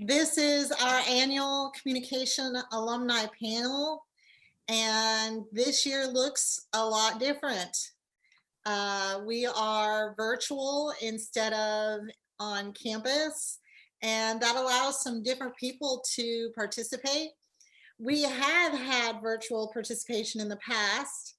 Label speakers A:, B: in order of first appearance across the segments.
A: This is our annual communication alumni panel, and this year looks a lot different. We are virtual instead of on campus, and that allows some different people to participate. We have had virtual participation in the past.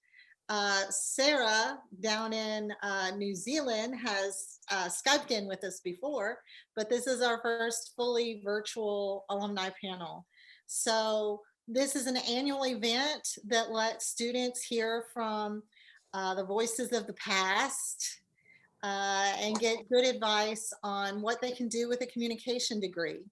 A: Sarah down in New Zealand has Skyped in with us before, but this is our first fully virtual alumni panel. So this is an annual event that lets students hear from the voices of the past and get good advice on what they can do with a communication degree.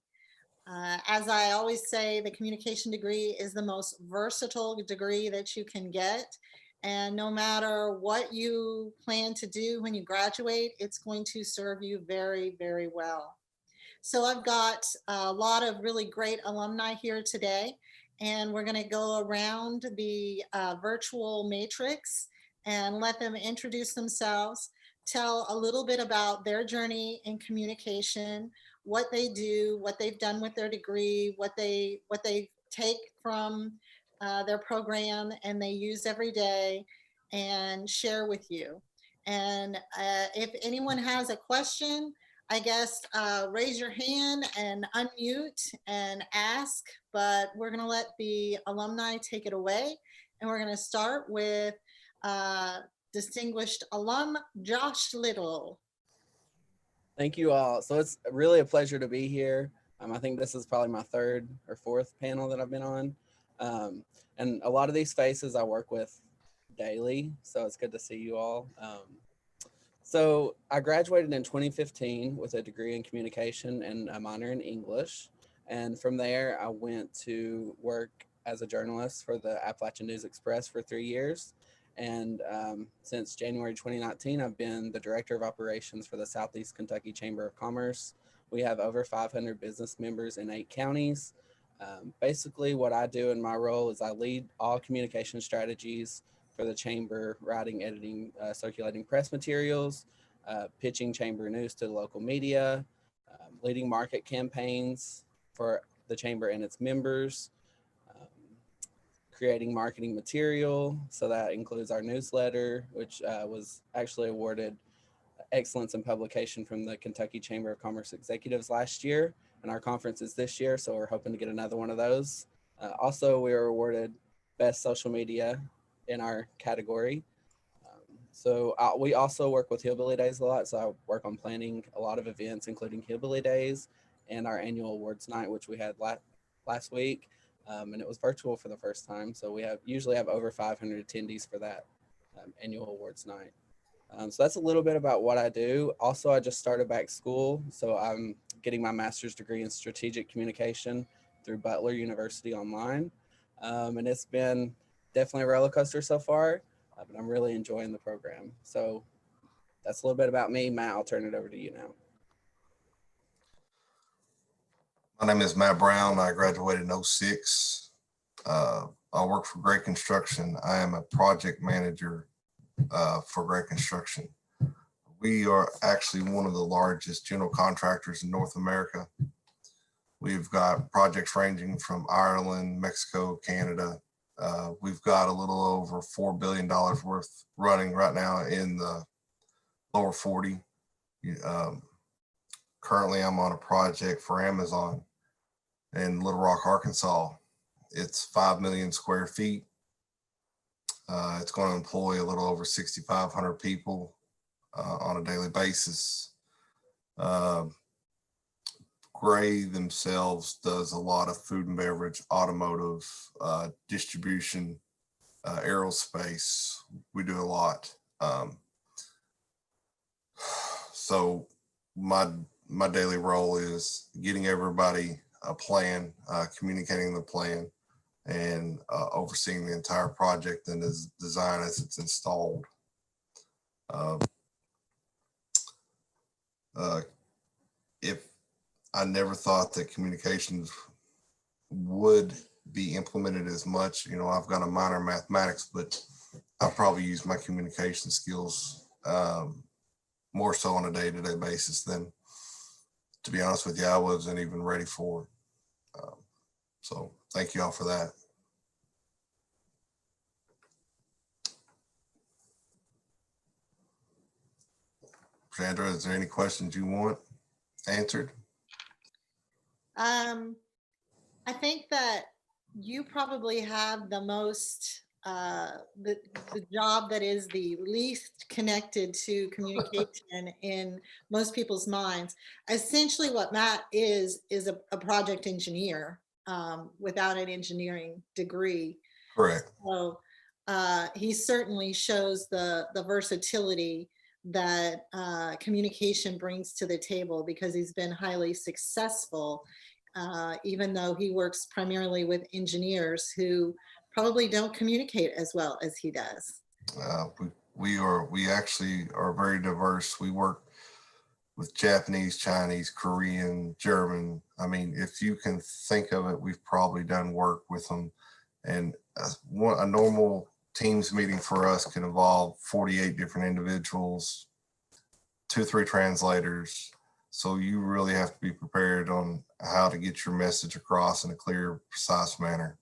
A: As I always say, the communication degree is the most versatile degree that you can get. And no matter what you plan to do when you graduate, it's going to serve you very, very well. So I've got a lot of really great alumni here today, and we're going to go around the virtual matrix and let them introduce themselves, tell a little bit about their journey in communication, what they do, what they've done with their degree, what they take from their program and they use every day, and share with you. And if anyone has a question, I guess raise your hand and unmute and ask, but we're going to let the alumni take it away. And we're going to start with distinguished alum Josh Little.
B: Thank you all. So it's really a pleasure to be here. I think this is probably my third or fourth panel that I've been on. And a lot of these faces I work with daily, so it's good to see you all. So I graduated in 2015 with a degree in communication and a minor in English. And from there, I went to work as a journalist for the Appalachian News Express for 3 years. And since January 2019, I've been the Director of Operations for the Southeast Kentucky Chamber of Commerce. We have over 500 business members in 8 counties. Basically, what I do in my role is I lead all communication strategies for the chamber, writing, editing, circulating press materials, pitching chamber news to the local media, leading market campaigns for the chamber and its members, creating marketing material. So that includes our newsletter, which was actually awarded Excellence in Publication from the Kentucky Chamber of Commerce Executives last year, and our conference is this year, so we're hoping to get another one of those. Also, we were awarded Best Social Media in our category. We also work with Hillbilly Days a lot, so I work on planning a lot of events, including Hillbilly Days and our annual awards night, which we had last week, and it was virtual for the first time. So we usually have over 500 attendees for that annual awards night. So that's a little bit about what I do. Also, I just started back school, so I'm getting my master's degree in strategic communication through Butler University online. And it's been definitely a roller coaster so far, but I'm really enjoying the program. So that's a little bit about me. Matt, I'll turn it over to you now.
C: My name is Matt Brown. I graduated in 2006. I work for Great Construction. I am a project manager for Great Construction. We are actually one of the largest general contractors in North America. We've got projects ranging from Ireland, Mexico, Canada. We've got a little over $4 billion worth running right now in the lower 40. Currently, I'm on a project for Amazon in Little Rock, Arkansas. It's 5 million square feet. It's going to employ a little over 6,500 people on a daily basis. Gray themselves does a lot of food and beverage, automotive, distribution, aerospace. We do a lot. So my daily role is getting everybody a plan, communicating the plan, and overseeing the entire project and its design as it's installed. If I never thought that communications would be implemented as much, I've got a minor in mathematics, but I probably use my communication skills more so on a day-to-day basis than to be honest with you, I wasn't even ready for. So thank you all for that. Sandra, is there any questions you want answered?
A: I think that you probably have the most, the job that is the least connected to communication in most people's minds. Essentially what Matt is a project engineer without an engineering degree.
C: Correct.
A: So he certainly shows the versatility that communication brings to the table, because he's been highly successful, even though he works primarily with engineers who probably don't communicate as well as he does.
C: We actually are very diverse. We work with Japanese, Chinese, Korean, German. I mean, if you can think of it, we've probably done work with them. And a normal Teams meeting for us can involve 48 different individuals, 2-3 translators. So you really have to be prepared on how to get your message across in a clear, precise manner.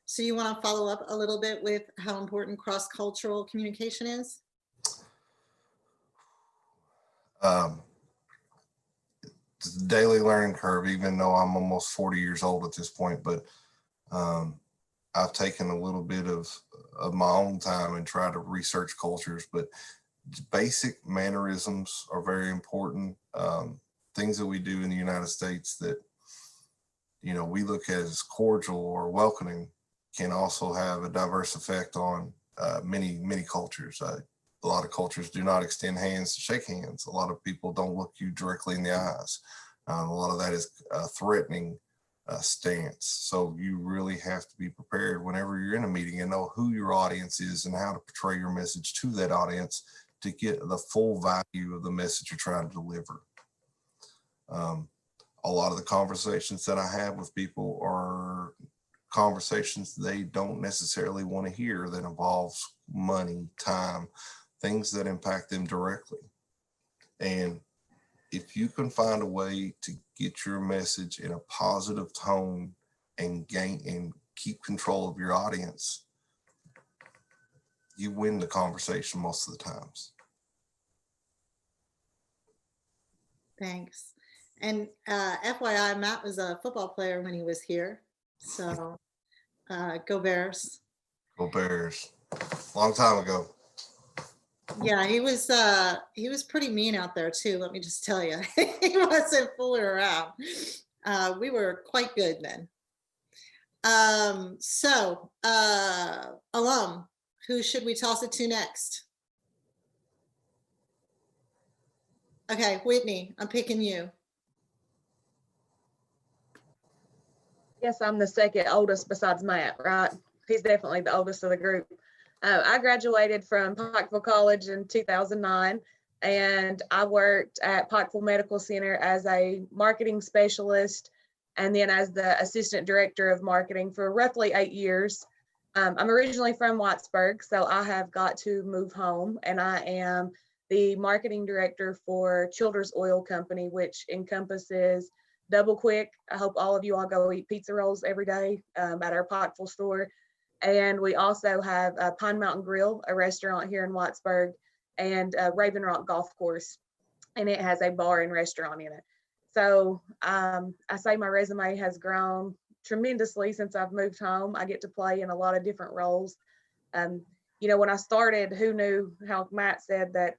A: So you want to follow up a little bit with how important cross-cultural communication is?
C: It's a daily learning curve, even though I'm almost 40 years old at this point, but I've taken a little bit of my own time and tried to research cultures, but basic mannerisms are very important. Things that we do in the United States that, you know, we look at as cordial or welcoming can also have a diverse effect on many cultures. A lot of cultures do not extend hands to shake hands. A lot of people don't look you directly in the eyes. A lot of that is threatening stance. So you really have to be prepared whenever you're in a meeting and know who your audience is and how to portray your message to that audience to get the full value of the message you're trying to deliver. A lot of the conversations that I have with people are conversations they don't necessarily want to hear, that involves money, time, things that impact them directly. And if you can find a way to get your message in a positive tone and keep control of your audience, you win the conversation most of the times.
A: Thanks. And FYI, Matt was a football player when he was here. So go Bears.
C: Go Bears. Long time ago.
A: Yeah, he was pretty mean out there too, let me just tell you. He wasn't fooling around. We were quite good then. Alum, who should we toss it to next? Okay, Whitney, I'm picking you.
D: Yes, I'm the second oldest besides Matt, right? He's definitely the oldest of the group. I graduated from Pikeville College in 2009, and I worked at Pikeville Medical Center as a marketing specialist and then as the assistant director of marketing for roughly 8 years. I'm originally from Whitesburg, so I have got to move home, and I am the marketing director for Children's Oil Company, which encompasses Double Quick. I hope all of you all go eat pizza rolls every day at our Pikeville store. And we also have Pine Mountain Grill, a restaurant here in Whitesburg, and Raven Rock Golf Course, and it has a bar and restaurant in it. So I say my resume has grown tremendously since I've moved home. I get to play in a lot of different roles. You know, when I started, who knew, how Matt said that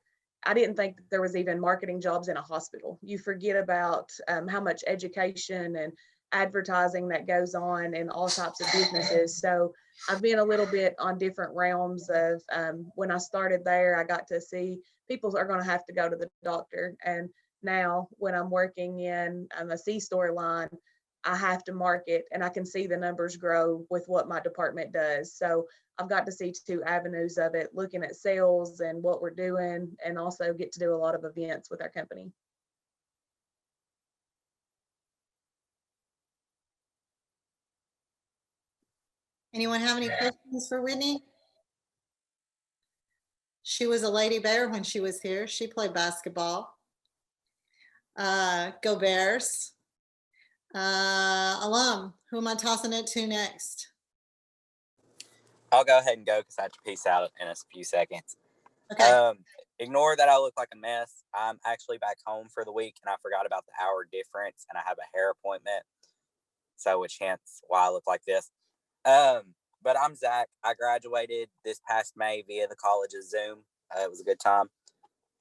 D: I didn't think that there was even marketing jobs in a hospital. You forget about how much education and advertising that goes on in all types of businesses. So I've been a little bit on different realms of when I started there, I got to see people are going to have to go to the doctor. And now when I'm working in a C-store line, I have to market, and I can see the numbers grow with what my department does. So I've got to see two avenues of it, looking at sales and what we're doing, and also get to do a lot of events with our company.
A: Anyone have any questions for Whitney? She was a Lady Bear when she was here. She played basketball. Go Bears. Alum, who am I tossing it to next?
E: I'll go ahead and go because I have to peace out in a few seconds.
A: Okay.
E: Ignore that I look like a mess. I'm actually back home for the week and I forgot about the hour difference and I have a hair appointment. So which hence why I look like this. But I'm Zach. I graduated this past May via the college's Zoom. It was a good time.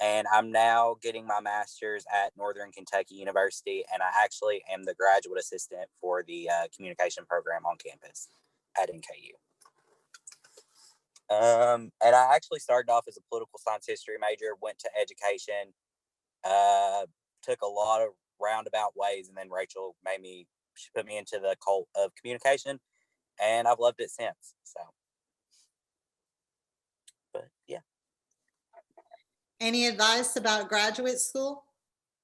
E: And I'm now getting my master's at Northern Kentucky University. And I actually am the graduate assistant for the communication program on campus at NKU. And I actually started off as a political science history major, went to education, took a lot of roundabout ways. And then Rachel she put me into the cult of communication and I've loved it since. So, but yeah.
A: Any advice about graduate school?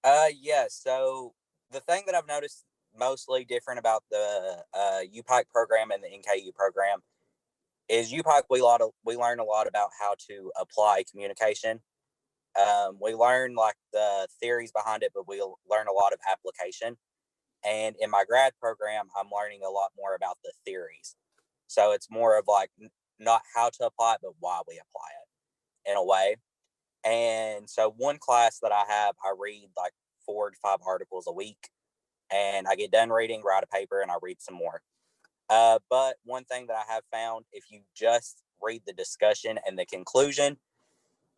E: Yeah. So the thing that I've noticed mostly different about the UPIKE program and the NKU program is UPIKE, we learn a lot about how to apply communication. We learn like the theories behind it, but we learn a lot of application. And in my grad program, I'm learning a lot more about the theories. So it's more of like not how to apply it, but why we apply it in a way. And so one class that I have, I read like 4 to 5 articles a week and I get done reading, write a paper and I read some more. But one thing that I have found, if you just read the discussion and the conclusion,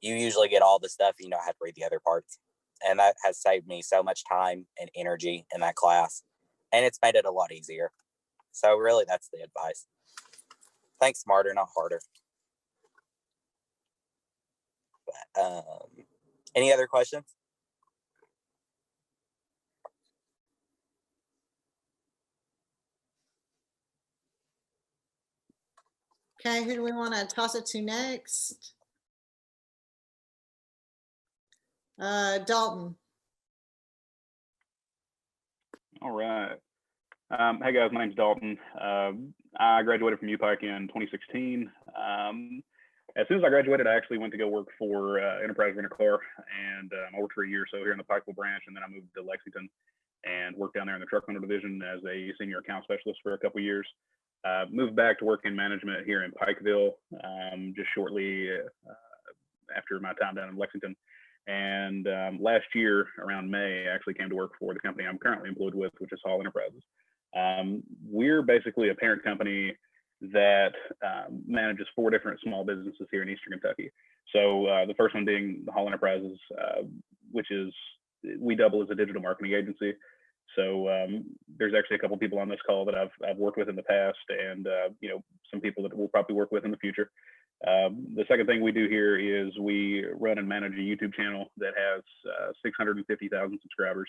E: you usually get all the stuff, you don't have to read the other parts. And that has saved me so much time and energy in that class. And it's made it a lot easier. So really, that's the advice. Think smarter, not harder. But, any other questions?
A: Okay, who do we want to toss it to next? Dalton.
F: All right. Hey guys, my name's Dalton. I graduated from UPIKE in 2016. As soon as I graduated, I actually went to go work for Enterprise Rent-A-Car, and I worked for a year or so here in the Pikeville branch, and then I moved to Lexington and worked down there in the truck rental division as a senior account specialist for a couple years. Moved back to work in management here in Pikeville just shortly after my time down in Lexington. And last year, around May, I actually came to work for the company I'm currently employed with, which is Hall Enterprises. We're basically a parent company that manages 4 different small businesses here in Eastern Kentucky. So the first one being the Hall Enterprises, which is, we double as a digital marketing agency. So there's actually a couple people on this call that I've worked with in the past, and you know, some people that we'll probably work with in the future. The second thing we do here is we run and manage a YouTube channel that has 650,000 subscribers,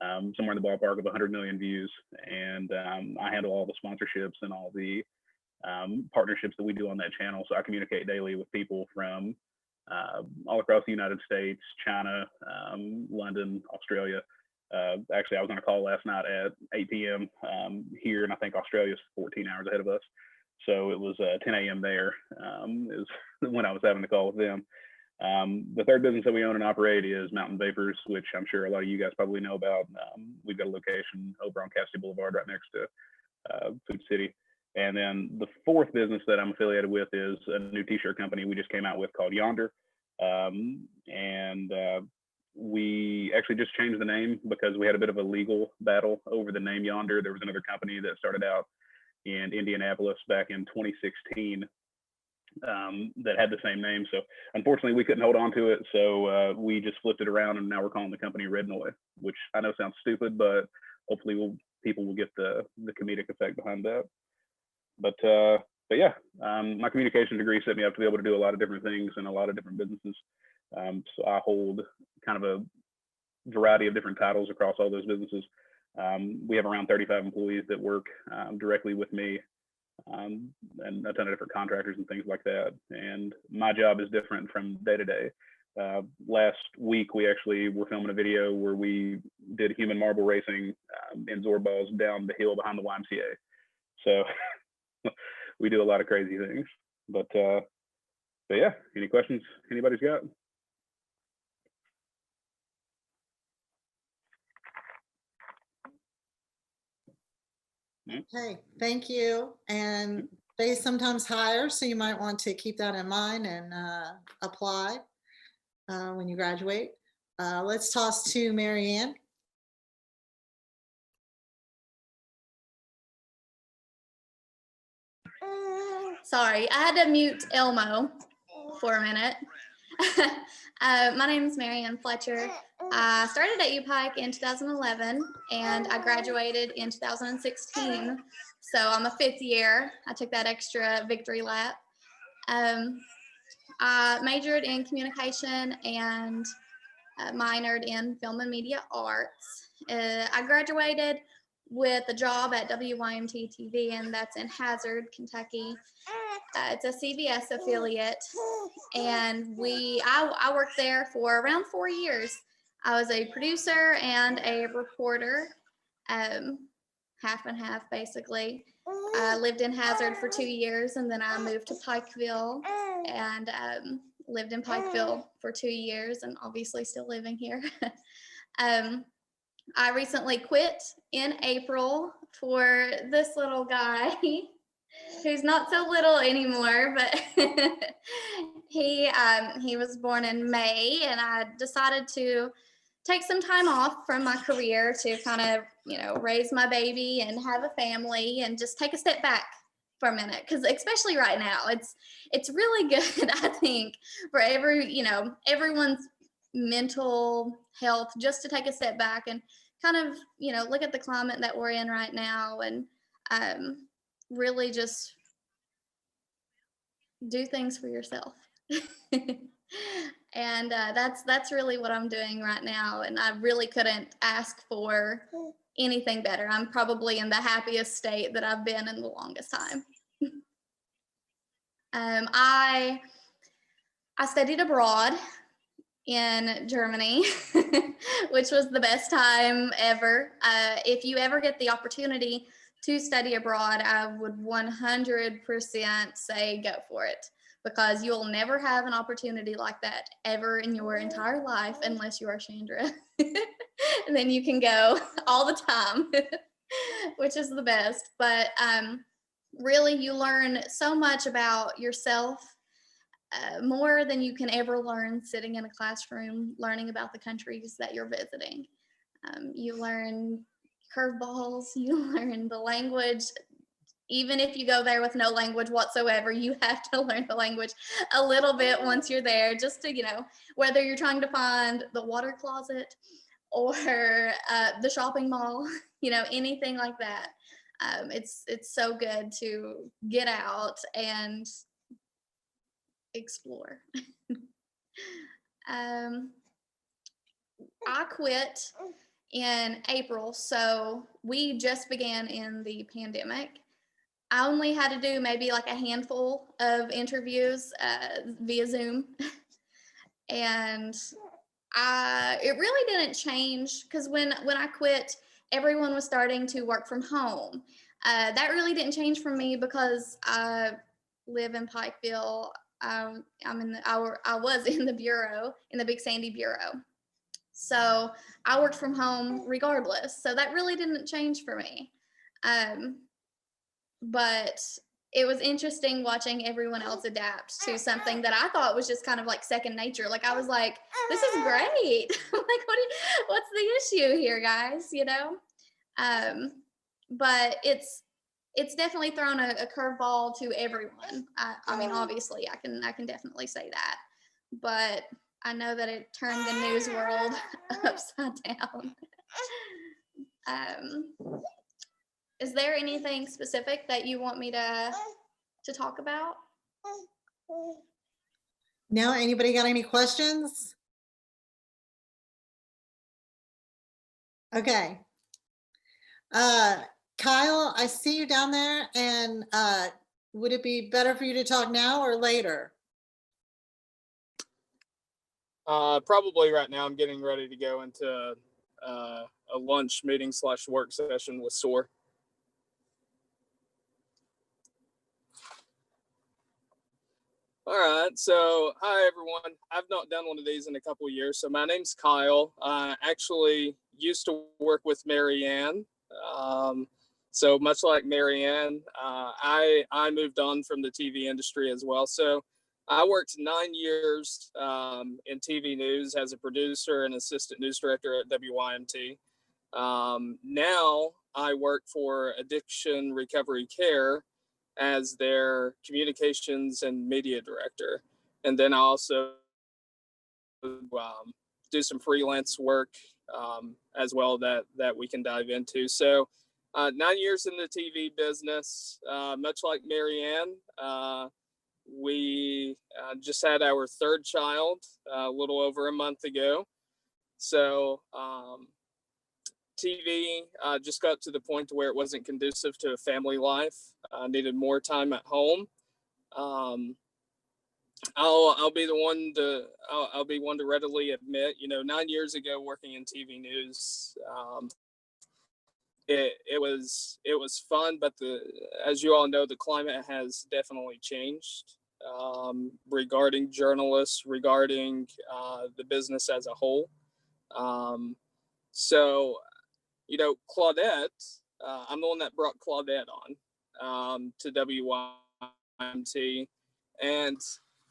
F: somewhere in the ballpark of 100 million views. And I handle all the sponsorships and all the partnerships that we do on that channel. So I communicate daily with people from all across the United States, China, London, Australia. Actually, I was on a call last night at 8 p.m. Here, and I think Australia's 14 hours ahead of us. So it was 10 a.m. there is when I was having the call with them. The third business that we own and operate is Mountain Vapors, which I'm sure a lot of you guys probably know about. We've got a location over on Cassidy Boulevard right next to Food City. And then the fourth business that I'm affiliated with is a new t-shirt company we just came out with called Yonder. We actually just changed the name because we had a bit of a legal battle over the name Yonder. There was another company that started out in Indianapolis back in 2016 that had the same name. So unfortunately we couldn't hold on to it. So we just flipped it around and now we're calling the company Red Noy, which I know sounds stupid, but hopefully people will get the comedic effect behind that. But yeah, my communication degree set me up to be able to do a lot of different things in a lot of different businesses. So I hold kind of a variety of different titles across all those businesses. We have around 35 employees that work directly with me, and a ton of different contractors and things like that. And my job is different from day to day. Last week, we actually were filming a video where we did human marble racing in Zorballs down the hill behind the YMCA. So we do a lot of crazy things. But yeah, any questions anybody's got?
A: Okay, thank you. And they sometimes hire, so you might want to keep that in mind and apply when you graduate. Let's toss to Mary Ann.
G: Sorry, I had to mute Elmo for a minute. My name is Marianne Fletcher. I started at UPIKE in 2011 and I graduated in 2016. So I'm a fifth year. I took that extra victory lap. I majored in communication and minored in film and media arts. I graduated with a job at WYMT TV, and that's in Hazard, Kentucky. It's a CBS affiliate, and I worked there for around 4 years. I was a producer and a reporter, half and half basically. I lived in Hazard for 2 years, and then I moved to Pikeville and lived in Pikeville for 2 years, and obviously still living here. I recently quit in April for this little guy who's not so little anymore, but he was born in May, and I decided to take some time off from my career to kind of, raise my baby and have a family and just take a step back for a minute. Because especially right now, it's really good, I think, for everyone's mental health, just to take a step back and kind of, look at the climate that we're in right now and really just do things for yourself. And that's really what I'm doing right now. And I really couldn't ask for anything better. I'm probably in the happiest state that I've been in the longest time. I studied abroad in Germany, which was the best time ever. If you ever get the opportunity to study abroad, I would 100% say go for it, because you'll never have an opportunity like that ever in your entire life unless you are Chandra. And then you can go all the time, which is the best. But really, you learn so much about yourself, more than you can ever learn sitting in a classroom learning about the countries that you're visiting. You learn curveballs, you learn the language. Even if you go there with no language whatsoever, you have to learn the language a little bit once you're there, just to, whether you're trying to find the water closet or the shopping mall, anything like that. It's so good to get out and explore. I quit in April, so we just began in the pandemic. I only had to do maybe like a handful of interviews via Zoom. And it really didn't change, because when I quit, everyone was starting to work from home. That really didn't change for me because I live in Pikeville. I was in the bureau, in the Big Sandy bureau. So I worked from home regardless. So that really didn't change for me. But it was interesting watching everyone else adapt to something that I thought was just kind of like second nature. Like, I was like, this is great. I'm like, what's the issue here, guys? But it's definitely thrown a curveball to everyone. I mean, obviously, I can definitely say that. But I know that it turned the news world upside down. Is there anything specific that you want me to talk about?
A: No, anybody got any questions? Okay. Kyle, I see you down there, and would it be better for you to talk now or later?
H: Probably right now. I'm getting ready to go into a lunch meeting / work session with SOAR. All right, so hi everyone. I've not done one of these in a couple of years. So my name's Kyle. I actually used to work with Marianne. So much like Marianne, I moved on from the TV industry as well. So I worked 9 years in TV news as a producer and assistant news director at WYMT. Now I work for Addiction Recovery Care as their communications and media director. And then I also do some freelance work as well that we can dive into. So 9 years in the TV business, much like Marianne, we just had our third child a little over a month ago. So TV just got to the point where it wasn't conducive to a family life. Needed more time at home. I'll be one to readily admit, 9 years ago working in TV news, it was fun, but as you all know, the climate has definitely changed regarding journalists, regarding the business as a whole. So, Claudette, I'm the one that brought Claudette on to WYMT, and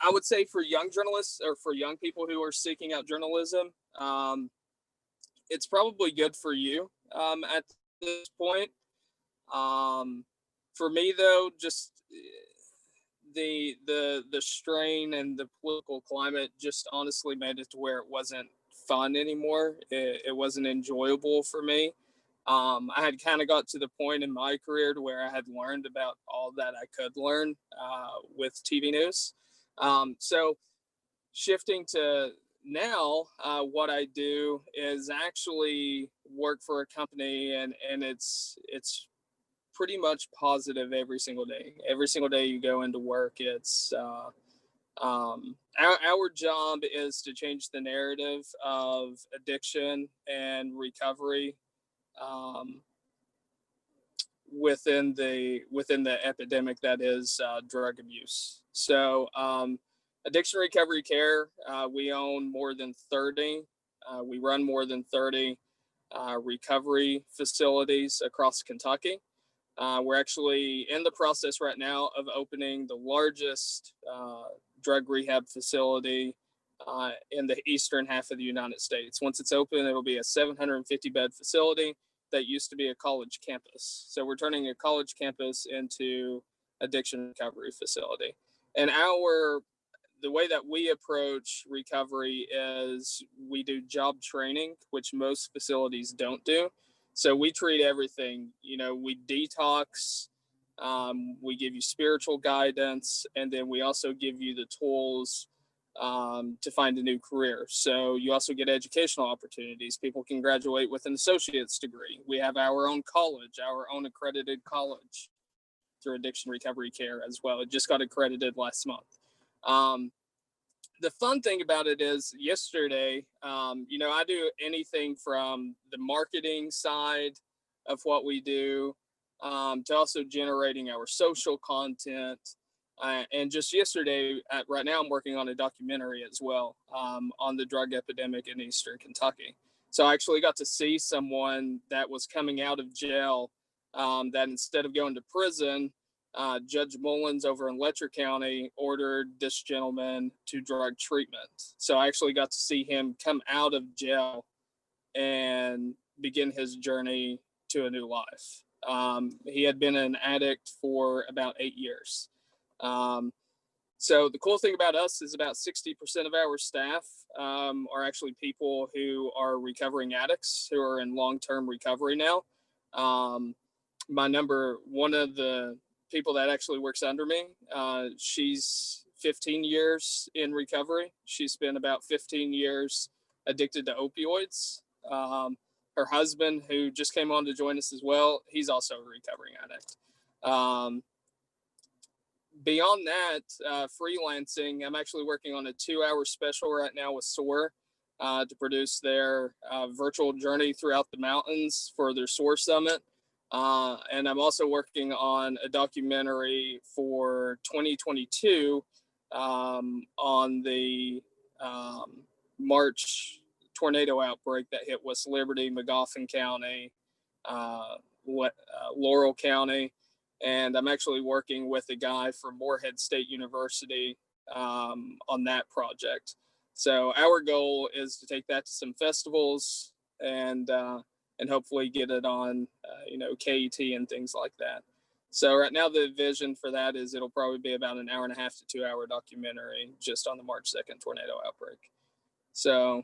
H: I would say for young journalists or for young people who are seeking out journalism, it's probably good for you at this point. For me, though, just the strain and the political climate just honestly made it to where it wasn't fun anymore. It wasn't enjoyable for me. I had kind of got to the point in my career to where I had learned about all that I could learn with TV news. So shifting to now, what I do is actually work for a company, and it's pretty much positive every single day. Every single day you go into work, it's our job is to change the narrative of addiction and recovery within the epidemic that is drug abuse. So Addiction Recovery Care, we own more than 30. We run more than 30 recovery facilities across Kentucky. We're actually in the process right now of opening the largest drug rehab facility in the eastern half of the United States. Once it's open, it'll be a 750-bed facility that used to be a college campus. So we're turning a college campus into addiction recovery facility. And the way that we approach recovery is we do job training, which most facilities don't do. So we treat everything, we detox, we give you spiritual guidance, and then we also give you the tools to find a new career. So you also get educational opportunities. People can graduate with an associate's degree. We have our own college, our own accredited college through Addiction Recovery Care as well. It just got accredited last month. The fun thing about it is yesterday, I do anything from the marketing side of what we do to also generating our social content. And just yesterday, right now, I'm working on a documentary as well on the drug epidemic in Eastern Kentucky. So I actually got to see someone that was coming out of jail that instead of going to prison, Judge Mullins over in Letcher County ordered this gentleman to drug treatment. So I actually got to see him come out of jail and begin his journey to a new life. He had been an addict for about 8 years. So the cool thing about us is about 60% of our staff are actually people who are recovering addicts who are in long-term recovery now. One of the people that actually works under me, she's 15 years in recovery. She spent about 15 years addicted to opioids. Her husband, who just came on to join us as well, he's also a recovering addict. Beyond that, freelancing, I'm actually working on a 2-hour special right now with SOAR to produce their virtual journey throughout the mountains for their SOAR Summit. And I'm also working on a documentary for 2022 on the March tornado outbreak that hit West Liberty, Magoffin County, Laurel County, and I'm actually working with a guy from Morehead State University on that project. So our goal is to take that to some festivals and hopefully get it on KET and things like that. So right now the vision for that is it'll probably be about an 1.5 to 2 hour documentary just on the March 2nd tornado outbreak. So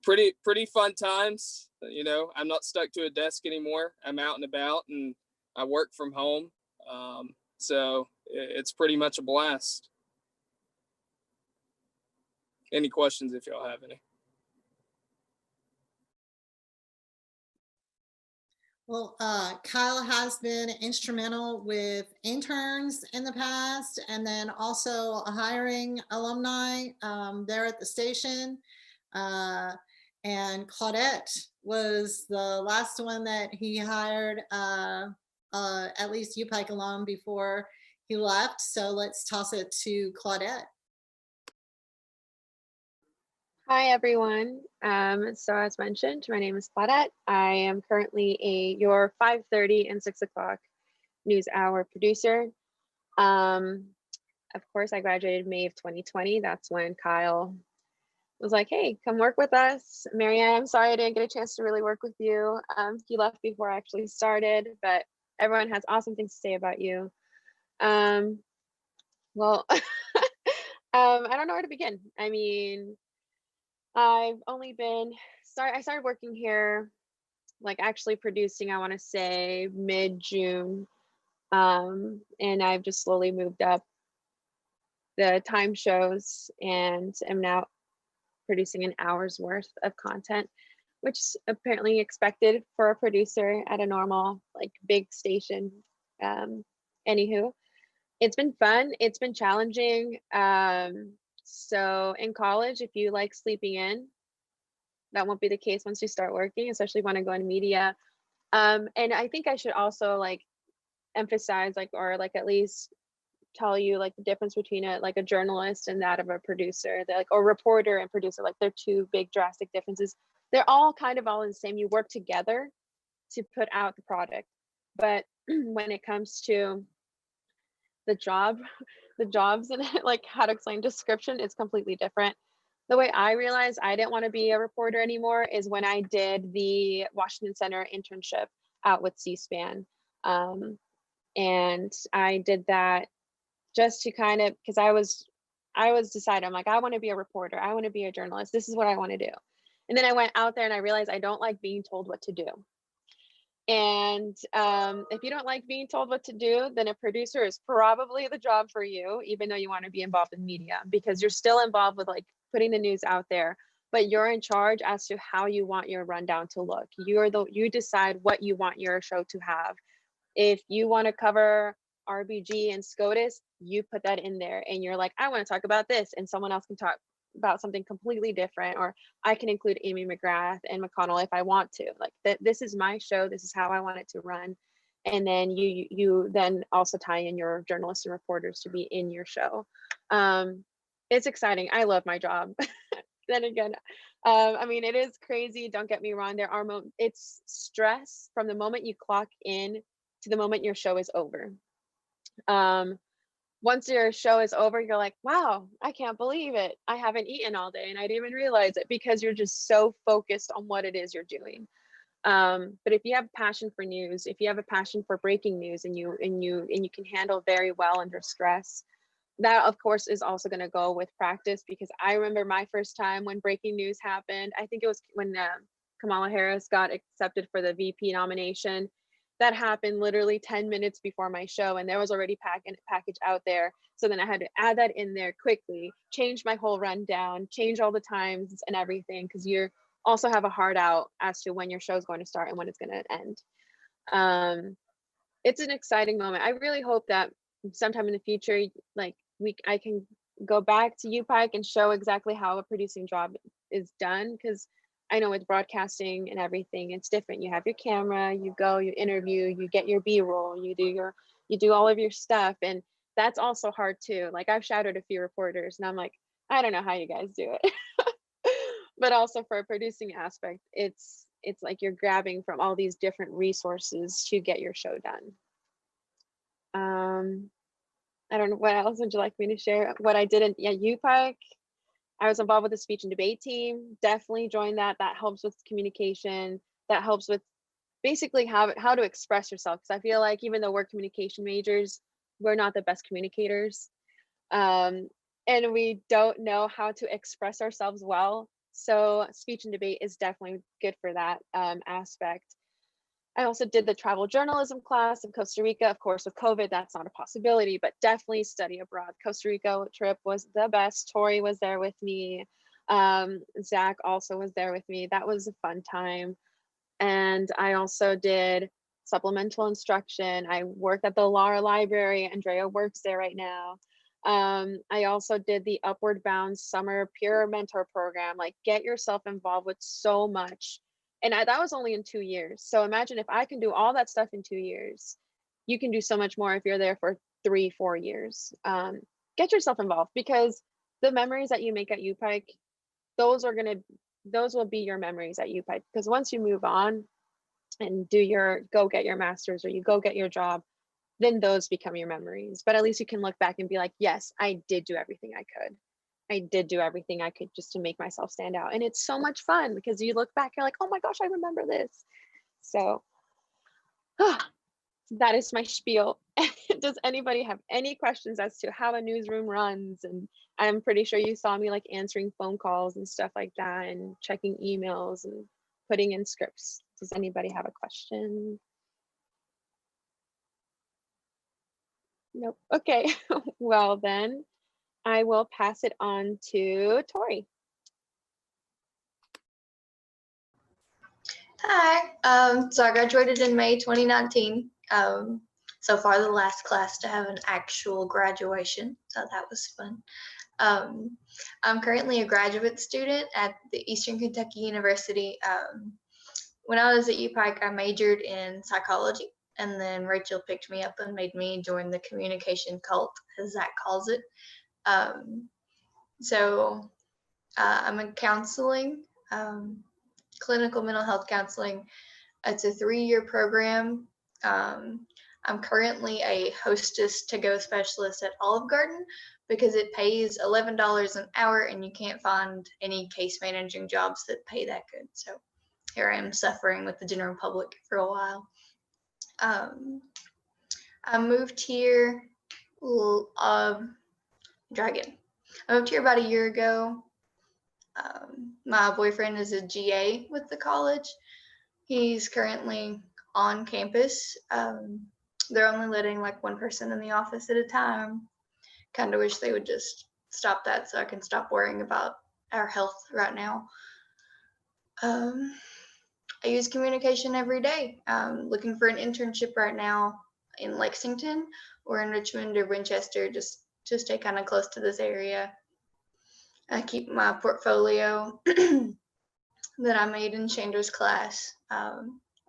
H: pretty fun times. I'm not stuck to a desk anymore. I'm out and about and I work from home. So it's pretty much a blast. Any questions if y'all have any?
A: Well, Kyle has been instrumental with interns in the past, and then also hiring alumni there at the station. And Claudette was the last one that he hired, at least UPIKE alum, before he left. So let's toss it to Claudette.
I: Hi, everyone. So as mentioned, my name is Claudette. I am currently your 5:30 and 6 o'clock news hour producer. Of course, I graduated May of 2020. That's when Kyle was like, hey, come work with us. Marianne, I'm sorry I didn't get a chance to really work with you. He left before I actually started, but everyone has awesome things to say about you. Well, I don't know where to begin. I mean, I've only I started working here, like actually producing, I want to say mid-June. And I've just slowly moved up the time shows and am now producing an hour's worth of content, which is apparently expected for a producer at a normal, like, big station. Anywho, it's been fun. It's been challenging. So in college, if you like sleeping in, that won't be the case once you start working, especially when I go into media. And I think I should also emphasize or at least tell you the difference between a journalist and that of a producer. They're or reporter and producer, they're two big drastic differences. They're all kind of all in the same. You work together to put out the product. But when it comes to the jobs and how to explain description, it's completely different. The way I realized I didn't want to be a reporter anymore is when I did the Washington Center internship out with C-SPAN. And I did that just to kind of, because I was decided, I'm I want to be a reporter. I want to be a journalist. This is what I want to do. And then I went out there and I realized I don't like being told what to do. And if you don't like being told what to do, then a producer is probably the job for you, even though you want to be involved in media, because you're still involved with putting the news out there, but you're in charge as to how you want your rundown to look. You decide what you want your show to have. If you want to cover RBG and SCOTUS, you put that in there and you're I want to talk about this, and someone else can talk about something completely different, or I can include Amy McGrath and McConnell if I want to. This is my show, this is how I want it to run. And then you then also tie in your journalists and reporters to be in your show. It's exciting. I love my job. Then again, I mean, it is crazy, don't get me wrong. There are it's stress from the moment you clock in to the moment your show is over. Once your show is over, you're wow, I can't believe it. I haven't eaten all day and I didn't even realize it, because you're just so focused on what it is you're doing. But if you have a passion for news, if you have a passion for breaking news, and you can handle very well under stress, that of course is also going to go with practice. Because I remember my first time when breaking news happened, I think it was when Kamala Harris got accepted for the VP nomination. That happened literally 10 minutes before my show, and there was already package out there. So then I had to add that in there quickly, change my whole rundown, change all the times and everything, because you also have a hard out as to when your show is going to start and when it's going to end. It's an exciting moment. I really hope that sometime in the future, I can go back to UPIKE and show exactly how a producing job is done, because I know with broadcasting and everything, it's different. You have your camera, you go, you interview, you get your B-roll, you do all of your stuff, and that's also hard too. I've shadowed a few reporters, and I'm I don't know how you guys do it. But also for a producing aspect, it's it's like you're grabbing from all these different resources to get your show done. I don't know, what else would you like me to share? What I did in UPIKE, I was involved with the speech and debate team. Definitely join that. That helps with communication. That helps with basically how to express yourself. Because I feel like even though we're communication majors, we're not the best communicators. And we don't know how to express ourselves well. So speech and debate is definitely good for that aspect. I also did the travel journalism class in Costa Rica. Of course, with COVID, that's not a possibility, but definitely study abroad. Costa Rica trip was the best. Tori was there with me. Zach also was there with me. That was a fun time. And I also did supplemental instruction. I worked at the Lahr Library. Andrea works there right now. I also did the Upward Bound Summer Peer Mentor Program. Like, get yourself involved with so much. And that was only in 2 years. So imagine if I can do all that stuff in 2 years, you can do so much more if you're there for 3-4 years. Get yourself involved, because the memories that you make at UPIKE, those will be your memories at UPIKE. Because once you move on and go get your master's, or you go get your job, then those become your memories. But at least you can look back and be like, yes, I did do everything I could. I did do everything I could just to make myself stand out. And it's so much fun, because you look back, you're like, oh my gosh, I remember this. So that is my spiel. Does anybody have any questions as to how a newsroom runs? And I'm pretty sure you saw me like answering phone calls and stuff like that, and checking emails and putting in scripts. Does anybody have a question? Nope. Okay. Well, then I will pass it on to Tori.
J: Hi. So I graduated in May 2019. So far the last class to have an actual graduation. So that was fun. I'm currently a graduate student at the Eastern Kentucky University. When I was at UPIKE, I majored in psychology, and then Rachel picked me up and made me join the communication cult, as Zach calls it. So I'm in counseling, clinical mental health counseling. It's a 3-year program. I'm currently a hostess to-go specialist at Olive Garden, because it pays $11 an hour, and you can't find any case managing jobs that pay that good. So here I am suffering with the general public for a while. I moved here, try again. I moved here about a year ago. My boyfriend is a GA with the college. He's currently on campus. They're only letting like one person in the office at a time. Kind of wish they would just stop that so I can stop worrying about our health right now. I use communication every day. Looking for an internship right now in Lexington or in Richmond or Winchester, just to stay kind of close to this area. I keep my portfolio that I made in Chandra's class.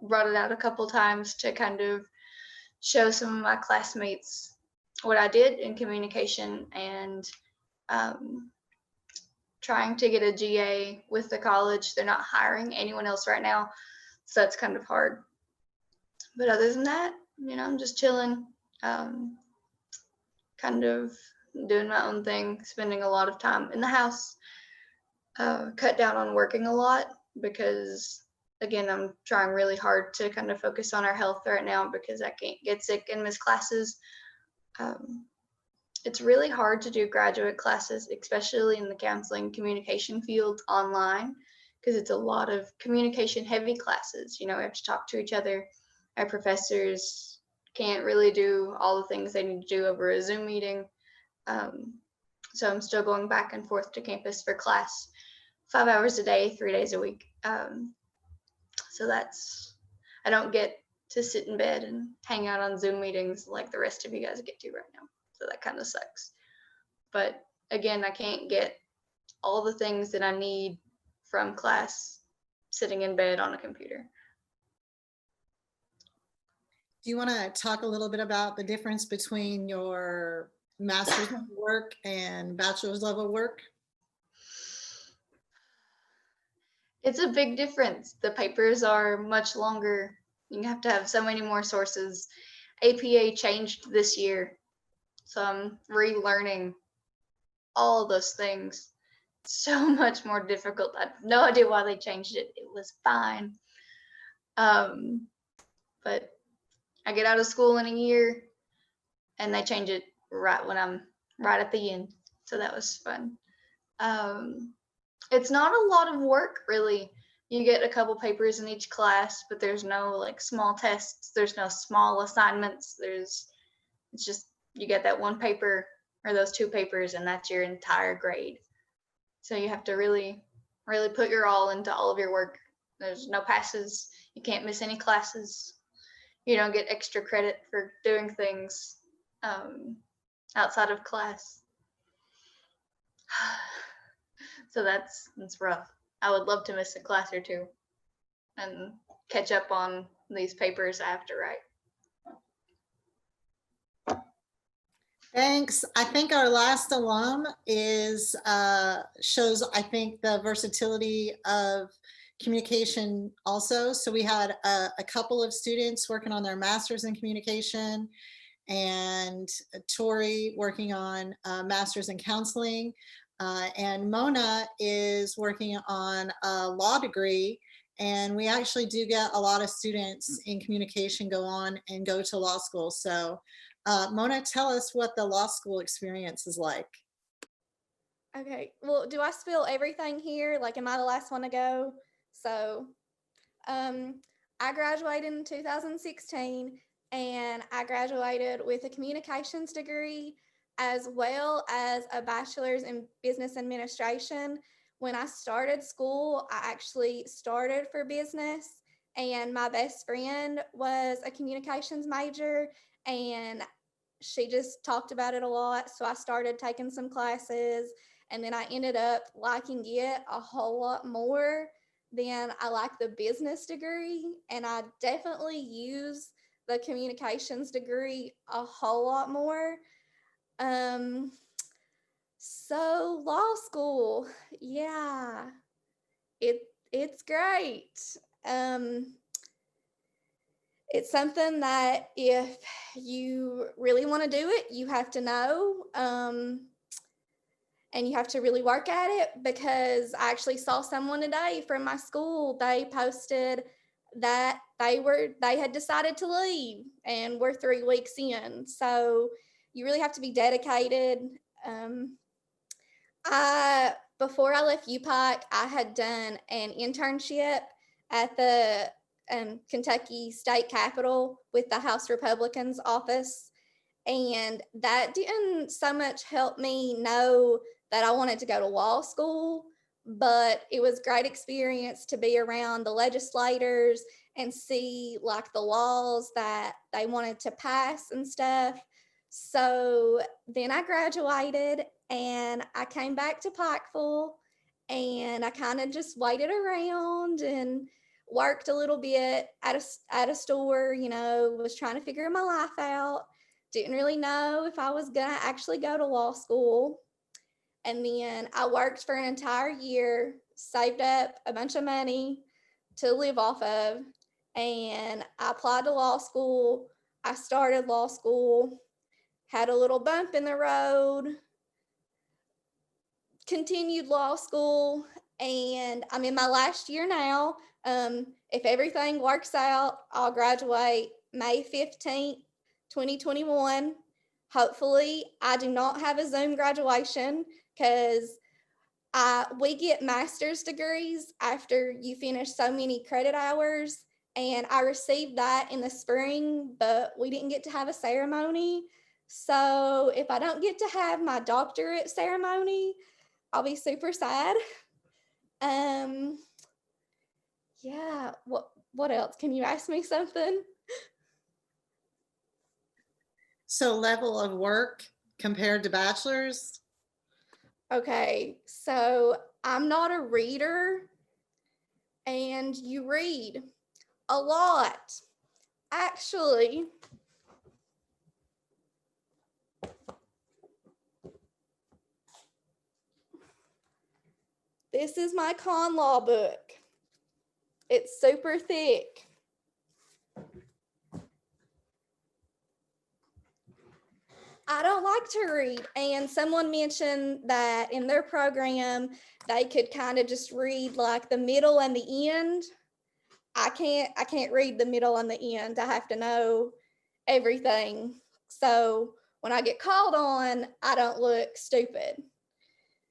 J: Brought it out a couple times to kind of show some of my classmates what I did in communication, and trying to get a GA with the college. They're not hiring anyone else right now, so that's kind of hard. But other than that, I'm just chilling, kind of doing my own thing, spending a lot of time in the house, cut down on working a lot, because again, I'm trying really hard to kind of focus on our health right now, because I can't get sick and miss classes. It's really hard to do graduate classes, especially in the counseling communication field, online, because it's a lot of communication heavy classes. We have to talk to each other. Our professors can't really do all the things they need to do over a Zoom meeting. So I'm still going back and forth to campus for class 5 hours a day, 3 days a week. So I don't get to sit in bed and hang out on Zoom meetings like the rest of you guys get to right now. So that kind of sucks. But again, I can't get all the things that I need from class sitting in bed on a computer.
A: Do you want to talk a little bit about the difference between your master's level work and bachelor's level work?
J: It's a big difference. The papers are much longer. You have to have so many more sources. APA changed this year, so I'm relearning all those things. So much more difficult. I have no idea why they changed it. It was fine. But I get out of school in a year and they change it right when I'm right at the end. So that was fun. It's not a lot of work really. You get a couple papers in each class, but there's no like small tests. There's no small assignments. It's just, you get that one paper or those two papers and that's your entire grade. So you have to really, really put your all into all of your work. There's no passes. You can't miss any classes. You don't get extra credit for doing things outside of class. So that's rough. I would love to miss a class or two and catch up on these papers I have to write.
A: Thanks. I think our last alum is shows, I think, the versatility of communication also. So we had a couple of students working on their masters in communication, and Tori working on masters in counseling, and Mona is working on a law degree. And we actually do get a lot of students in communication go on and go to law school. So Mona, tell us what the law school experience is like.
G: Okay, well, do I spill everything here? Like, am I the last one to go? So, I graduated in 2016, and I graduated with a communications degree as well as a bachelor's in business administration. When I started school, I actually started for business, and my best friend was a communications major, and she just talked about it a lot. So I started taking some classes, and then I ended up liking it a whole lot more than I like the business degree. And I definitely use the communications degree a whole lot more. So law school, yeah, it's great. It's something that if you really want to do it, you have to know, and you have to really work at it, because I actually saw someone today from my school. They posted that they had decided to leave, and we're 3 weeks in. So you really have to be dedicated. Before I left UPIKE, I had done an internship at the Kentucky State Capitol with the House Republicans office. And that didn't so much help me know that I wanted to go to law school, but it was great experience to be around the legislators and see like the laws that they wanted to pass and stuff. So then I graduated and I came back to Pikeville, and I kind of just waited around and worked a little bit at a store, was trying to figure my life out. Didn't really know if I was gonna actually go to law school. And then I worked for an entire year, saved up a bunch of money to live off of, and I applied to law school. I started law school, had a little bump in the road, continued law school, and I'm in my last year now. If everything works out, I'll graduate May 15th, 2021. Hopefully, I do not have a Zoom graduation, because we get master's degrees after you finish so many credit hours, and I received that in the spring, but we didn't get to have a ceremony. So if I don't get to have my doctorate ceremony, I'll be super sad. Yeah, what else? Can you ask me something?
A: So level of work compared to bachelor's?
G: Okay, so I'm not a reader, and you read a lot. Actually, this is my con law book. It's super thick. I don't like to read, and someone mentioned that in their program they could kind of just read like the middle and the end. I can't read the middle and the end. I have to know everything. So when I get called on, I don't look stupid,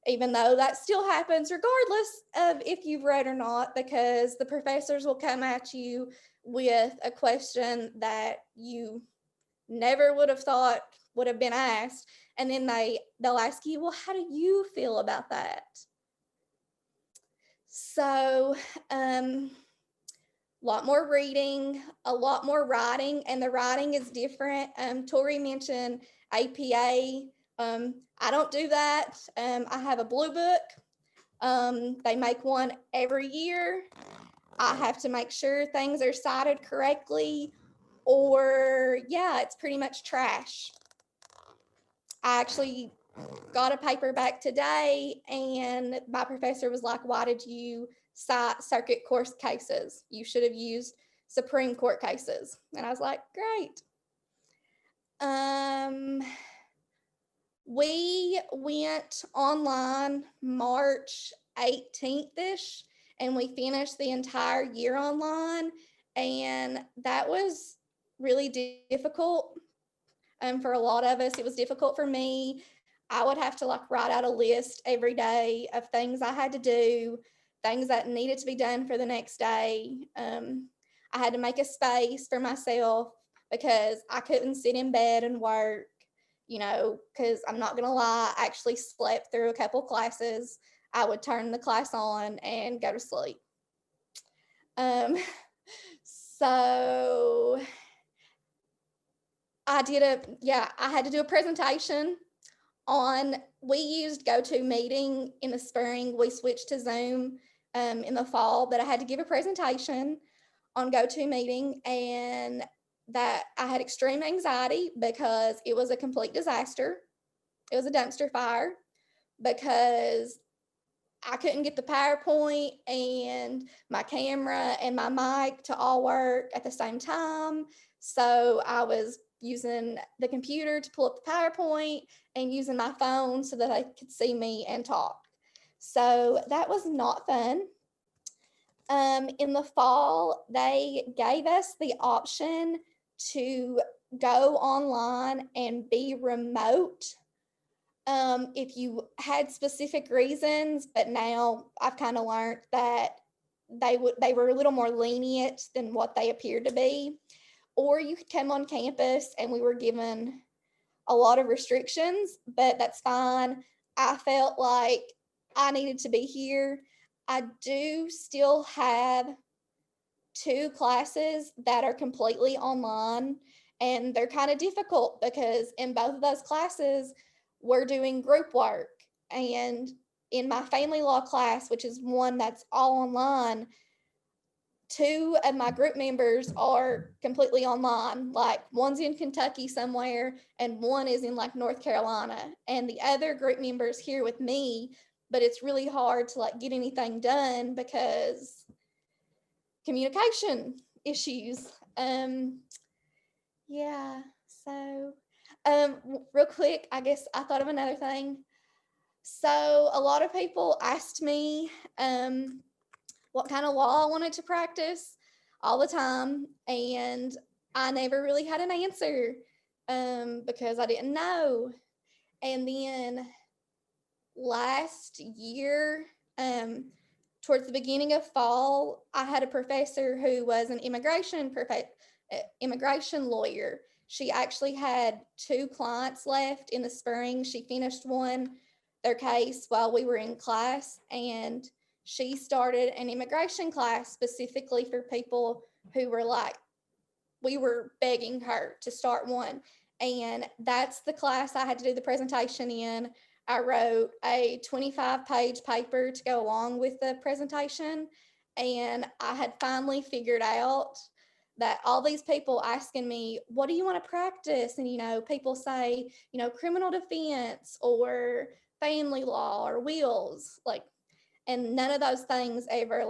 G: even though that still happens regardless of if you've read or not, because the professors will come at you with a question that you never would have thought would have been asked, and then they'll ask you, well, how do you feel about that? So a lot more reading, a lot more writing, and the writing is different. Tori mentioned APA. I don't do that. I have a blue book. They make one every year. I have to make sure things are cited correctly, or yeah, it's pretty much trash. I actually got a paper back today, and my professor was like, why did you cite circuit court cases? You should have used Supreme Court cases. And I was like, great. We went online March 18th-ish, and we finished the entire year online. And that was really difficult. For a lot of us, it was difficult for me. I would have to like write out a list every day of things I had to do, things that needed to be done for the next day. I had to make a space for myself because I couldn't sit in bed and work, because I'm not gonna lie, I actually slept through a couple classes. I would turn the class on and go to sleep. So I had to do a presentation we used GoToMeeting in the spring. We switched to Zoom in the fall, but I had to give a presentation on GoToMeeting, and that I had extreme anxiety because it was a complete disaster. It was a dumpster fire because I couldn't get the PowerPoint and my camera and my mic to all work at the same time. So I was using the computer to pull up the PowerPoint and using my phone so that I could see me and talk. So that was not fun. In the fall, they gave us the option to go online and be remote if you had specific reasons, but now I've kind of learned that they were a little more lenient than what they appeared to be. Or you could come on campus, and we were given a lot of restrictions, but that's fine. I felt like I needed to be here. I do still have 2 classes that are completely online, and they're kind of difficult because in both of those classes, we're doing group work. And in my family law class, which is one that's all online, 2 of my group members are completely online. Like one's in Kentucky somewhere and one is in like North Carolina, and the other group members here with me, but it's really hard to like get anything done because communication issues. So real quick, I guess I thought of another thing. So a lot of people asked me what kind of law I wanted to practice all the time, and I never really had an answer because I didn't know. And then last year, towards the beginning of fall, I had a professor who was an immigration lawyer. She actually had 2 clients left in the spring. She finished their case while we were in class, and she started an immigration class specifically for people who were like, we were begging her to start one. And that's the class I had to do the presentation in. I wrote a 25-page paper to go along with the presentation. And I had finally figured out that all these people asking me, what do you want to practice? And, people say, criminal defense or family law or wills, and none of those things ever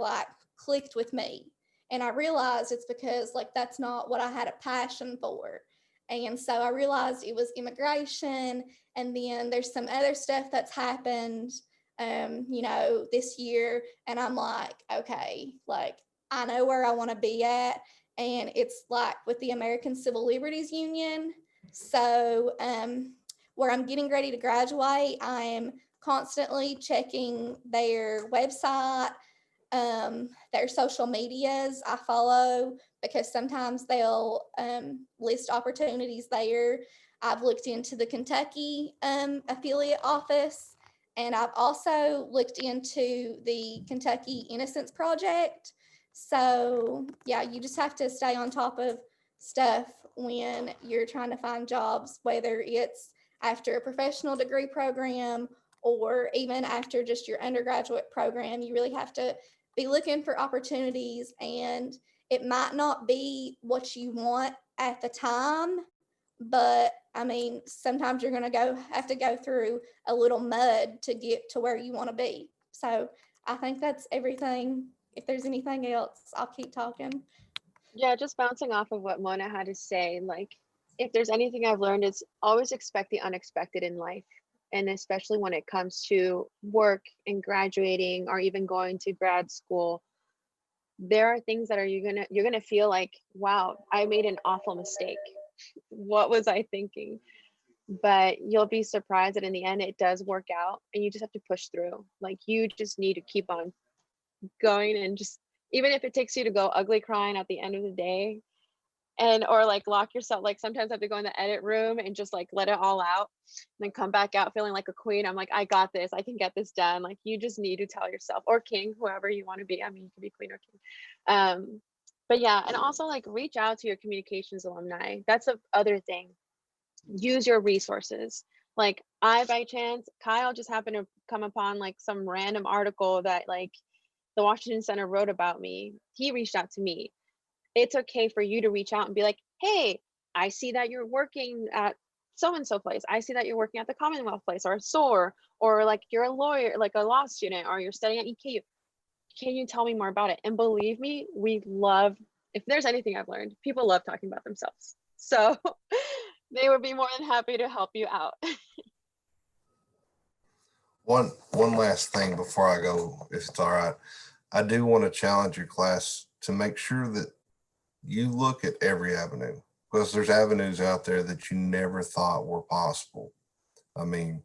G: clicked with me. And I realized it's because like that's not what I had a passion for. And so I realized it was immigration. And then there's some other stuff that's happened, you know, this year. And I'm like, okay, like I know where I want to be at. And it's like with the American Civil Liberties Union. So where I'm getting ready to graduate, I am constantly checking their website, their social medias I follow, because sometimes they'll list opportunities there. I've looked into the Kentucky affiliate office, and I've also looked into the Kentucky Innocence Project. So yeah, you just have to stay on top of stuff when you're trying to find jobs, whether it's after a professional degree program or even after just your undergraduate program. You really have to be looking for opportunities, and it might not be what you want at the time, but I mean, sometimes you're going to have to go through a little mud to get to where you want to be. So I think that's everything. If there's anything else, I'll keep talking.
I: Yeah, just bouncing off of what Mona had to say, like if there's anything I've learned, it's always expect the unexpected in life. And especially when it comes to work and graduating or even going to grad school, there are things that you're gonna feel like, wow, I made an awful mistake. What was I thinking? But you'll be surprised that in the end it does work out, and you just have to push through. Like you just need to keep on going, and just even if it takes you to go ugly crying at the end of the day, and or like lock yourself, like sometimes I have to go in the edit room and just like let it all out and then come back out feeling like a queen. I'm like, I got this, I can get this done. Like you just need to tell yourself, or king, whoever you want to be. I mean, you can be queen or king. But yeah, and also like reach out to your communications alumni. That's the other thing. Use your resources. Like I, by chance, Kyle just happened to come upon like some random article that like the Washington Center wrote about me. He reached out to me. It's okay for you to reach out and be like, hey, I see that you're working at so-and-so place. I see that you're working at the Commonwealth place or a SOAR, or like you're a lawyer, like a law student, or you're studying at EKU. Can you tell me more about it? And believe me, we love, if there's anything I've learned, people love talking about themselves. So they would be more than happy to help you out.
C: One last thing before I go, if it's all right. I do want to challenge your class to make sure that you look at every avenue, because there's avenues out there that you never thought were possible. I mean,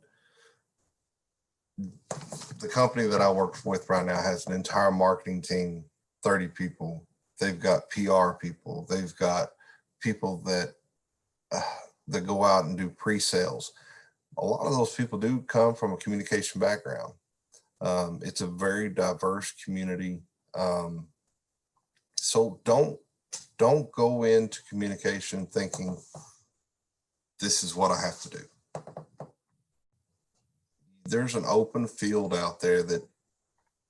C: the company that I work with right now has an entire marketing team, 30 people. They've got PR people. They've got people that go out and do pre-sales. A lot of those people do come from a communication background. It's a very diverse community. So don't go into communication thinking this is what I have to do. There's an open field out there that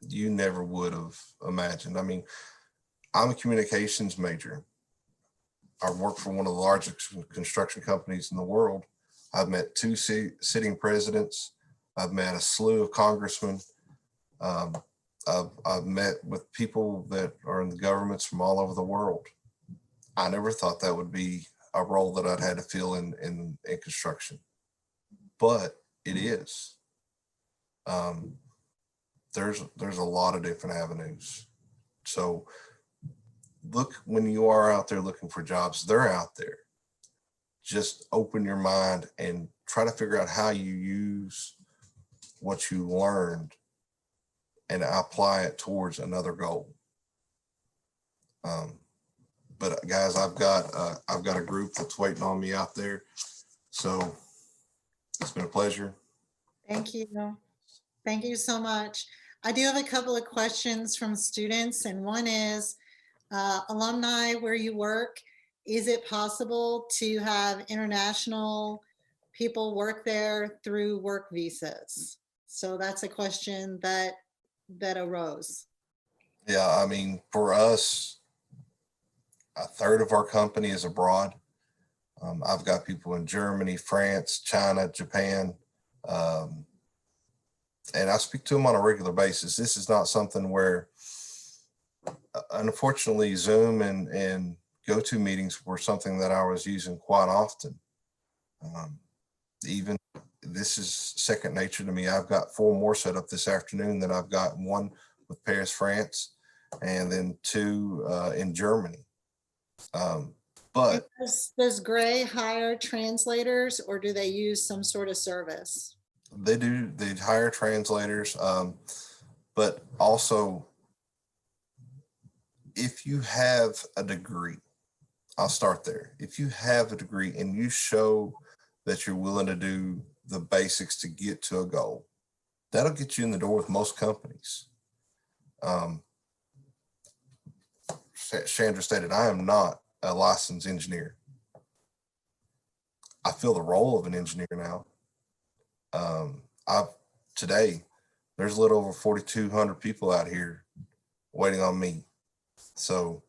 C: you never would have imagined. I mean, I'm a communications major. I work for one of the largest construction companies in the world. I've met 2 sitting presidents. I've met a slew of congressmen. I've met with people that are in the governments from all over the world. I never thought that would be a role that I'd had to fill in construction, but it is. There's a lot of different avenues. So look, when you are out there looking for jobs, they're out there. Just open your mind and try to figure out how you use what you learned and apply it towards another goal. But guys, I've got a group that's waiting on me out there. So it's been a pleasure.
A: Thank you. Thank you so much. I do have a couple of questions from students, and one is, alumni where you work, is it possible to have international people work there through work visas? So that's a question that arose.
C: Yeah, I mean, for us, a third of our company is abroad. I've got people in Germany, France, China, Japan, and I speak to them on a regular basis. This is not something where unfortunately, Zoom and go-to meetings were something that I was using quite often. Even this is second nature to me. I've got 4 more set up this afternoon. That I've got 1 with Paris, France, and then 2 in Germany. But
A: Does Gray hire translators, or do they use some sort of service?
C: they hire translators, but also if you have a degree, I'll start there. If you have a degree and you show that you're willing to do the basics to get to a goal, that'll get you in the door with most companies. Chandra stated, I am not a licensed engineer. I fill the role of an engineer now. Today, there's a little over 4,200 people out here waiting on me. So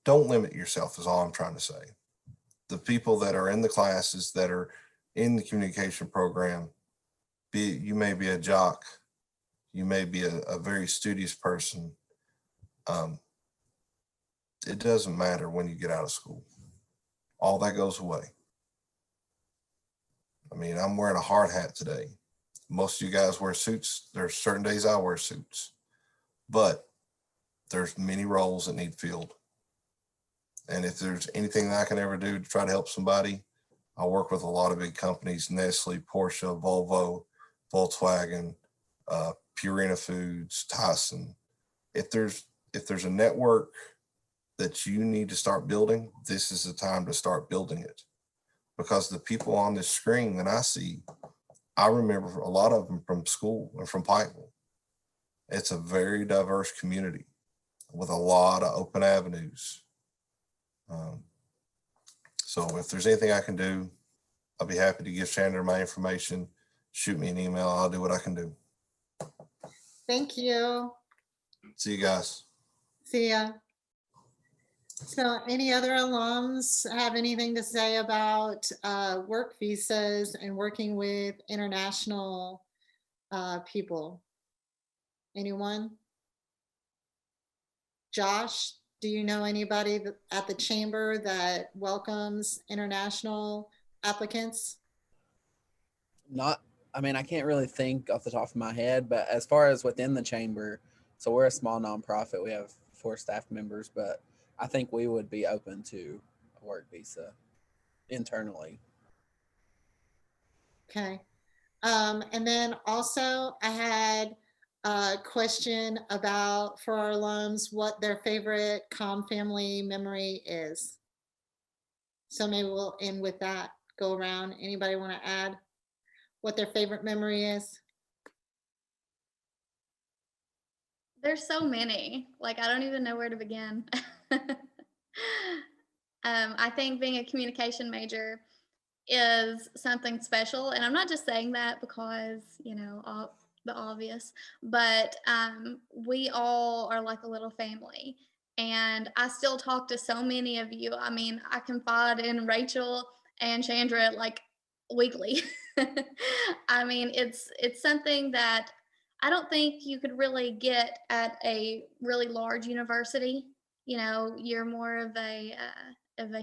C: don't limit yourself is all I'm trying to say. The people that are in the classes that are in the communication program, you may be a jock, you may be a very studious person. It doesn't matter when you get out of school. All that goes away. I mean, I'm wearing a hard hat today. Most of you guys wear suits. There's certain days I wear suits, but there's many roles that need filled. And if there's anything that I can ever do to try to help somebody, I work with a lot of big companies, Nestle, Porsche, Volvo, Volkswagen, Purina Foods, Tyson. If there's a network that you need to start building, this is the time to start building it. Because the people on this screen that I see, I remember a lot of them from school and from Pikeville. It's a very diverse community with a lot of open avenues. So if there's anything I can do, I'll be happy to give Chandra my information. Shoot me an email. I'll do what I can do.
A: Thank you.
C: See you guys.
A: See ya. So any other alums have anything to say about work visas and working with international people? Anyone? Josh, do you know anybody at the chamber that welcomes international applicants?
B: I mean, I can't really think off the top of my head, but as far as within the chamber, so we're a small nonprofit. We have 4 staff members, but I think we would be open to a work visa internally.
A: Okay. And then also I had a question about, for our alums, what their favorite COM family memory is. So maybe we'll end with that, go around. Anybody want to add what their favorite memory is?
G: There's so many, like, I don't even know where to begin. I think being a communication major is something special. And I'm not just saying that because, you know, the obvious, but we all are like a little family. And I still talk to so many of you. I mean, I confide in Rachel and Chandra like weekly. I mean, it's something that I don't think you could really get at a really large university. You know, you're more of a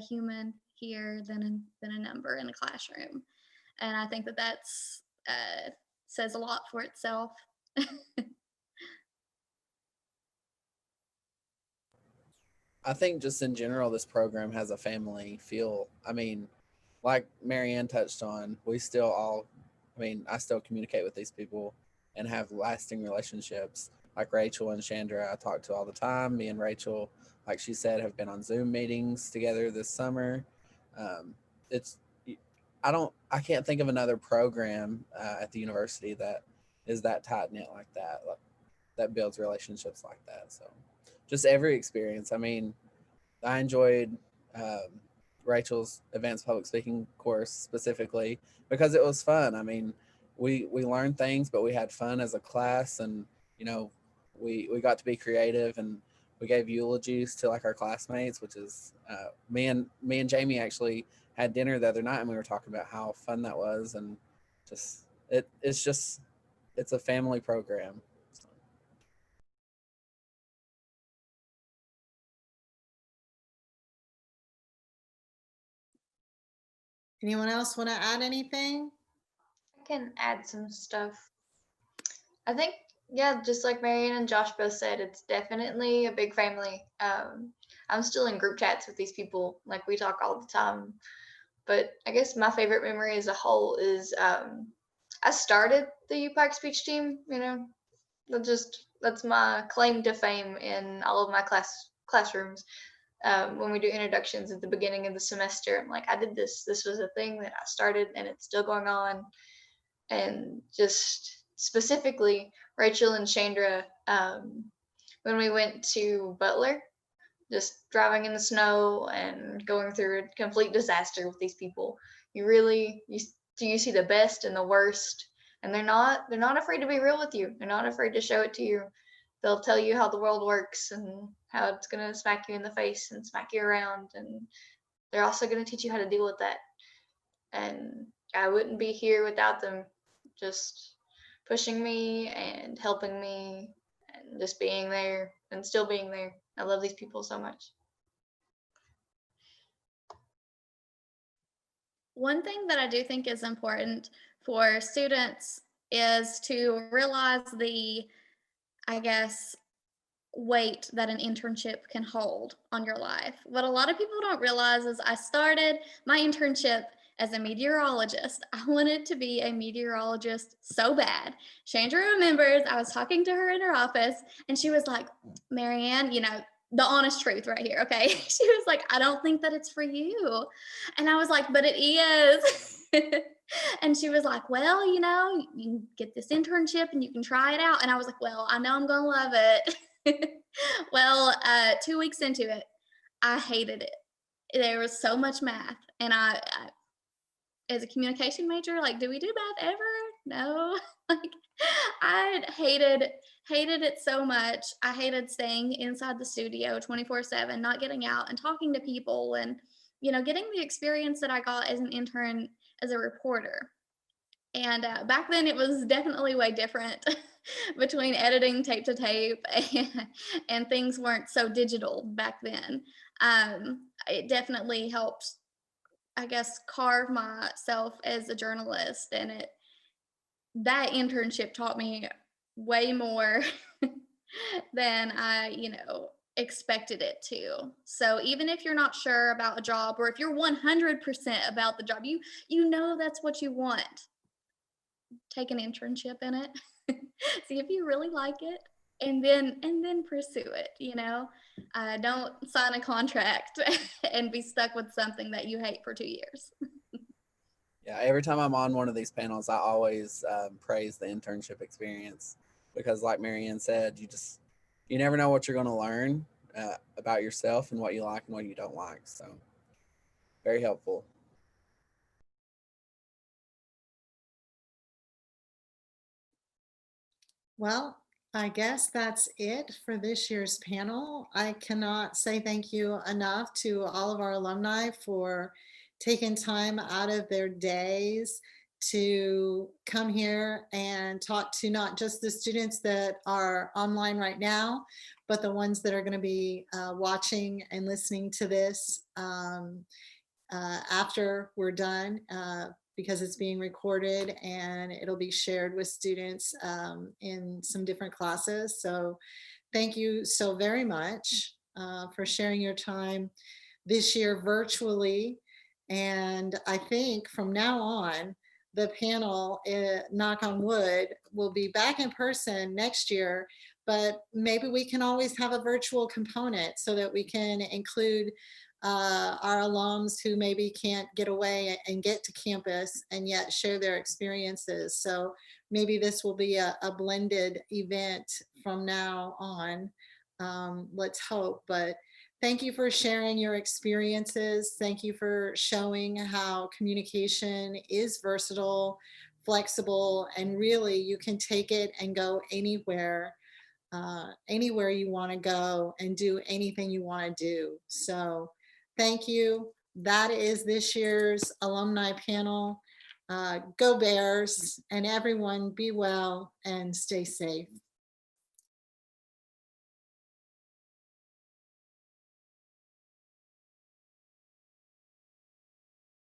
G: human here than a number in a classroom, and I think that that's says a lot for itself.
B: I think just in general, this program has a family feel. I mean, like Marianne touched on, I still communicate with these people and have lasting relationships. Like Rachel and Chandra, I talk to all the time. Me and Rachel, like she said, have been on Zoom meetings together this summer. I can't think of another program at the university that is that tight knit like that, that builds relationships like that. So just every experience. I mean, I enjoyed Rachel's advanced public speaking course specifically because it was fun. I mean, we learned things, but we had fun as a class, and you know, we got to be creative, and we gave eulogies to like our classmates, which is me and Jamie actually had dinner the other night, and we were talking about how fun that was, and just it's a family program.
A: Anyone else want to add anything?
J: I can add some stuff. I think, yeah, just like Marianne and Josh both said, it's definitely a big family. I'm still in group chats with these people. Like, we talk all the time. But I guess my favorite memory as a whole is I started the UPIKE speech team. That's my claim to fame in all of my classrooms. When we do introductions at the beginning of the semester, I'm like, I did this. This was a thing that I started, and it's still going on. And just specifically, Rachel and Chandra, when we went to Butler, just driving in the snow and going through a complete disaster with these people. You see the best and the worst, and they're not afraid to be real with you. They're not afraid to show it to you. They'll tell you how the world works and how it's gonna smack you in the face and smack you around, and they're also gonna teach you how to deal with that. And I wouldn't be here without them, just pushing me and helping me and just being there and still being there. I love these people so much.
G: One thing that I do think is important for students is to realize the, I guess, weight that an internship can hold on your life. What a lot of people don't realize is I started my internship as a meteorologist. I wanted to be a meteorologist so bad. Chandra remembers I was talking to her in her office and she was like, Marianne, the honest truth right here, okay? She was like, I don't think that it's for you. And I was like, but it is. And she was like, well, you can get this internship and you can try it out. And I was like, well, I know I'm gonna love it. Well, 2 weeks into it, I hated it. There was so much math, and I as a communication major, like, do we do math ever? No. Like, I hated it so much. I hated staying inside the studio 24/7, not getting out and talking to people, and getting the experience that I got as an intern as a reporter. And back then, it was definitely way different between editing tape to tape, and things weren't so digital back then. It definitely helped, I guess, carve myself as a journalist, and that internship taught me way more than I, expected it to. So even if you're not sure about a job, or if you're 100% about the job, that's what you want. Take an internship in it, see if you really like it, and then pursue it. Don't sign a contract and be stuck with something that you hate for 2 years.
B: Yeah, every time I'm on one of these panels, I always praise the internship experience, because like Marianne said, you never know what you're going to learn about yourself and what you like and what you don't like. So very helpful.
A: Well, I guess that's it for this year's panel. I cannot say thank you enough to all of our alumni for taking time out of their days to come here and talk to not just the students that are online right now, but the ones that are going to be watching and listening to this after we're done. Because it's being recorded and it'll be shared with students in some different classes. So thank you so very much for sharing your time this year virtually. And I think from now on, the panel, knock on wood, will be back in person next year, but maybe we can always have a virtual component so that we can include our alums who maybe can't get away and get to campus and yet share their experiences. So maybe this will be a blended event from now on. Let's hope. But thank you for sharing your experiences. Thank you for showing how communication is versatile, flexible, and really you can take it and go anywhere you want to go and do anything you want to do. So thank you. That is this year's alumni panel. Go Bears, and everyone be well and stay safe.